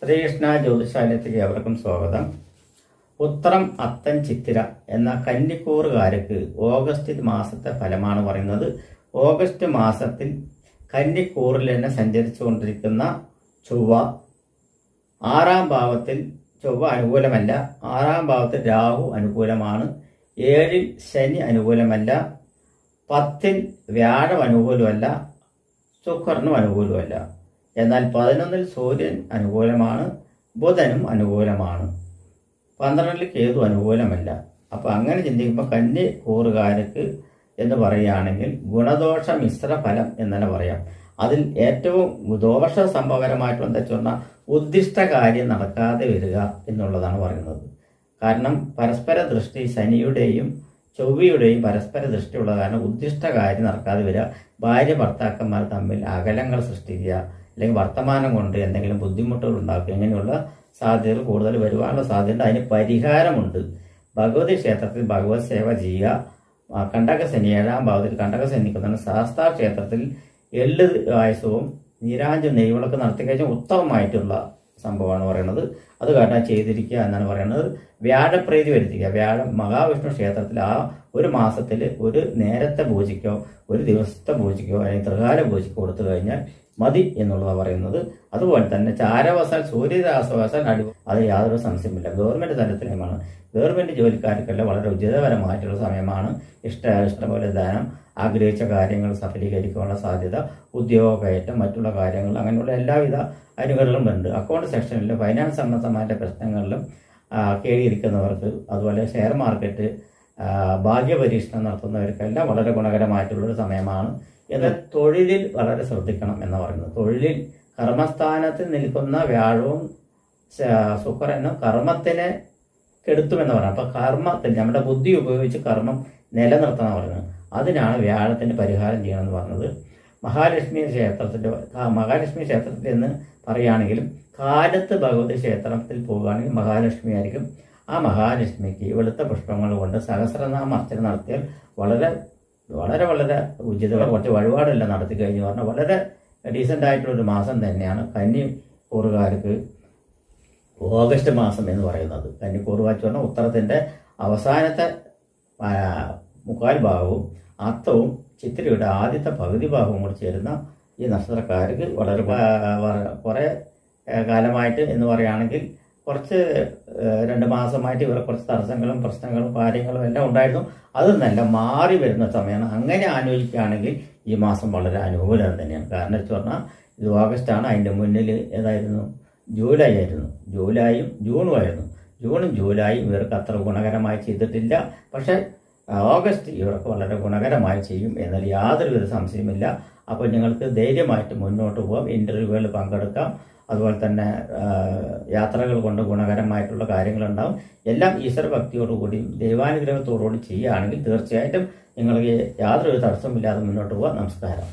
ശ്രീകൃഷ്ണ ജ്യോതിഷാലയത്തിലേക്ക് എവർക്കും സ്വാഗതം. ഉത്രം, അത്തം, ചിത്തിര എന്ന കന്നിക്കൂറുകാർക്ക് ഓഗസ്റ്റ് മാസത്തെ ഫലമാണ് പറയുന്നത്. ഓഗസ്റ്റ് മാസത്തിൽ കന്നിക്കൂറിൽ തന്നെ സഞ്ചരിച്ചു കൊണ്ടിരിക്കുന്ന ചൊവ്വ 6-ാം ഭാവത്തിൽ ചൊവ്വ അനുകൂലമല്ല. 6-ാം ഭാവത്തിൽ രാഹു അനുകൂലമാണ്. 7-ൽ ശനി അനുകൂലമല്ല. 10-ൽ വ്യാഴം അനുകൂലമല്ല. ശുക്രനും അനുകൂലമല്ല. എന്നാൽ 11-ൽ സൂര്യൻ അനുകൂലമാണ്. ബുധനും അനുകൂലമാണ്. 12-ൽ കേതു അനുകൂലമല്ല. അപ്പോൾ അങ്ങനെ ചിന്തിക്കുമ്പോൾ കന്നി കൂറുകാർക്ക് എന്ന് പറയുകയാണെങ്കിൽ ഗുണദോഷ മിശ്ര ഫലം എന്നല്ല പറയാം. അതിൽ ഏറ്റവും ദോഷ സംഭവകരമായിട്ടുള്ള എന്താ വെച്ചാൽ ഉദ്ദിഷ്ട കാര്യം നടക്കാതെ വരിക എന്നുള്ളതാണ് പറയുന്നത്. കാരണം പരസ്പര ദൃഷ്ടി ശനിയുടെയും ചൊവ്വയുടെയും പരസ്പര ദൃഷ്ടിയുള്ള കാരണം ഉദ്ദിഷ്ട കാര്യം നടക്കാതെ വരിക, ഭാര്യ ഭർത്താക്കന്മാർ തമ്മിൽ അകലങ്ങൾ സൃഷ്ടിക്കുക, അല്ലെങ്കിൽ വർത്തമാനം കൊണ്ട് എന്തെങ്കിലും ബുദ്ധിമുട്ടുകൾ ഉണ്ടാക്കുക, ഇങ്ങനെയുള്ള സാധ്യതകൾ കൂടുതൽ വരുവാനുള്ള സാധ്യത. അതിന് പരിഹാരമുണ്ട്. ഭഗവതി ക്ഷേത്രത്തിൽ ഭഗവത് സേവ ചെയ്യുക. കണ്ടകശനി 7-ാം ഭാവത്തിൽ കണ്ടകശനി നിൽക്കുന്ന ശാസ്താ ക്ഷേത്രത്തിൽ എള്ള് പായസവും നീരാഞ്ജം നെയ്വിളക്ക് നടത്തി കഴിഞ്ഞാൽ ഉത്തമമായിട്ടുള്ള സംഭവമാണ് പറയുന്നത്. അത് കാരണം ചെയ്തിരിക്കുക എന്നാണ് പറയുന്നത്. വ്യാഴപ്രീതി വരുത്തിക്കുക. വ്യാഴം മഹാവിഷ്ണു ക്ഷേത്രത്തിൽ ആ ഒരു മാസത്തിൽ ഒരു നേരത്തെ പൂജയ്ക്കോ ഒരു ദിവസത്തെ പൂജയ്ക്കോ അല്ലെങ്കിൽ ത്രികാല പൂജയ്ക്കോ കൊടുത്തു കഴിഞ്ഞാൽ മതി എന്നുള്ളതാണ് പറയുന്നത്. അതുപോലെ തന്നെ ചാരവസാൽ സൂര്യരാസവസാൽ അത് യാതൊരു സംശയമില്ല. ഗവൺമെന്റ് തലത്തിലുമാണ്. ഗവൺമെന്റ് ജോലിക്കാർക്കെല്ലാം വളരെ ഉചിതപരമായിട്ടുള്ള സമയമാണ്. ഇഷ്ടംപോലെ ധനം, ആഗ്രഹിച്ച കാര്യങ്ങൾ സഫലീകരിക്കാനുള്ള സാധ്യത, ഉദ്യോഗ കയറ്റം, മറ്റുള്ള കാര്യങ്ങൾ, അങ്ങനെയുള്ള എല്ലാവിധ അനുകൂലങ്ങളും ഉണ്ട്. അക്കൗണ്ട് സെക്ഷനിലും ഫൈനാൻസ് സംബന്ധമായ പ്രശ്നങ്ങളിലും കേറിയിരിക്കുന്നവർക്ക്, അതുപോലെ ഷെയർ മാർക്കറ്റ്, ഭാഗ്യപരീക്ഷണം നടത്തുന്നവർക്കെല്ലാം വളരെ ഗുണകരമായിട്ടുള്ളൊരു സമയമാണ്. എന്നാൽ തൊഴിലിൽ വളരെ ശ്രദ്ധിക്കണം എന്ന് പറയുന്നത്. തൊഴിലിൽ കർമ്മസ്ഥാനത്ത് നിൽക്കുന്ന വ്യാഴവും ശുക്രനും കർമ്മത്തിനെ കെടുത്തുമെന്ന് പറയാം. അപ്പം കർമ്മത്തിൽ നമ്മുടെ ബുദ്ധി ഉപയോഗിച്ച് കർമ്മം നിലനിർത്തണം പറയുന്നത്. അതിനാണ് വ്യാഴത്തിന് പരിഹാരം ചെയ്യണമെന്ന് പറഞ്ഞത്. മഹാലക്ഷ്മി ക്ഷേത്രത്തിൽ എന്ന് പറയുകയാണെങ്കിലും കാലത്ത് ഭഗവതി ക്ഷേത്രത്തിൽ പോകുകയാണെങ്കിൽ മഹാലക്ഷ്മി ആയിരിക്കും. ആ മഹാലക്ഷ്മിക്ക് വെളുത്ത പുഷ്പങ്ങൾ കൊണ്ട് സഹസ്രനാമ അർച്ചന നടത്തിയാൽ വളരെ വളരെ വളരെ ഉചിതമായി കുറച്ച് വഴിപാടെല്ലാം നടത്തി കഴിഞ്ഞ് പറഞ്ഞാൽ വളരെ ഡീസൻ്റ് ആയിട്ടുള്ളൊരു മാസം തന്നെയാണ് കന്നി കൂറുകാർക്ക് ഓഗസ്റ്റ് മാസം എന്ന് പറയുന്നത്. കന്നിക്കൂറുകാർ പറഞ്ഞാൽ ഉത്തരത്തിൻ്റെ അവസാനത്തെ 3/4 ഭാഗവും അത്തവും ചിത്തിരയുടെ ആദ്യത്തെ പകുതി ഭാഗവും കൂടി ചേരുന്ന ഈ നക്ഷത്രക്കാർക്ക് വളരെ കുറേ കാലമായിട്ട് എന്ന് പറയുകയാണെങ്കിൽ കുറച്ച് 2 മാസമായിട്ട് ഇവരെ കുറച്ച് തടസ്സങ്ങളും പ്രശ്നങ്ങളും കാര്യങ്ങളും എല്ലാം ഉണ്ടായിരുന്നു. അതൊന്നെല്ലാം മാറി വരുന്ന സമയമാണ്. അങ്ങനെ ആലോചിക്കുകയാണെങ്കിൽ ഈ മാസം വളരെ അനുകൂലം തന്നെയാണ്. കാരണം വെച്ച് പറഞ്ഞാൽ ഇത് ഓഗസ്റ്റാണ്. അതിൻ്റെ മുന്നിൽ ഏതായിരുന്നു? ജൂലൈ ആയിരുന്നു. ജൂലൈയും ജൂണും ആയിരുന്നു. ജൂണും ജൂലൈയും ഇവർക്ക് അത്ര ഗുണകരമായി ചെയ്തിട്ടില്ല. പക്ഷേ ഓഗസ്റ്റ് ഇവർക്ക് വളരെ ഗുണകരമായി ചെയ്യും എന്നാൽ യാതൊരുവിധ സംശയമില്ല. അപ്പോൾ നിങ്ങൾക്ക് ധൈര്യമായിട്ട് മുന്നോട്ട് പോകാം. ഇൻ്റർവ്യൂകളിൽ പങ്കെടുക്കാം. അതുപോലെ തന്നെ യാത്രകൾ കൊണ്ട് ഗുണകരമായിട്ടുള്ള കാര്യങ്ങളുണ്ടാവും. എല്ലാം ഈശ്വരഭക്തിയോടുകൂടിയും ദൈവാനുഗ്രഹത്തോടുകൂടി ചെയ്യുകയാണെങ്കിൽ തീർച്ചയായിട്ടും നിങ്ങൾക്ക് യാതൊരു തടസ്സമില്ലാതെ മുന്നോട്ട് പോകാം. നമസ്കാരം.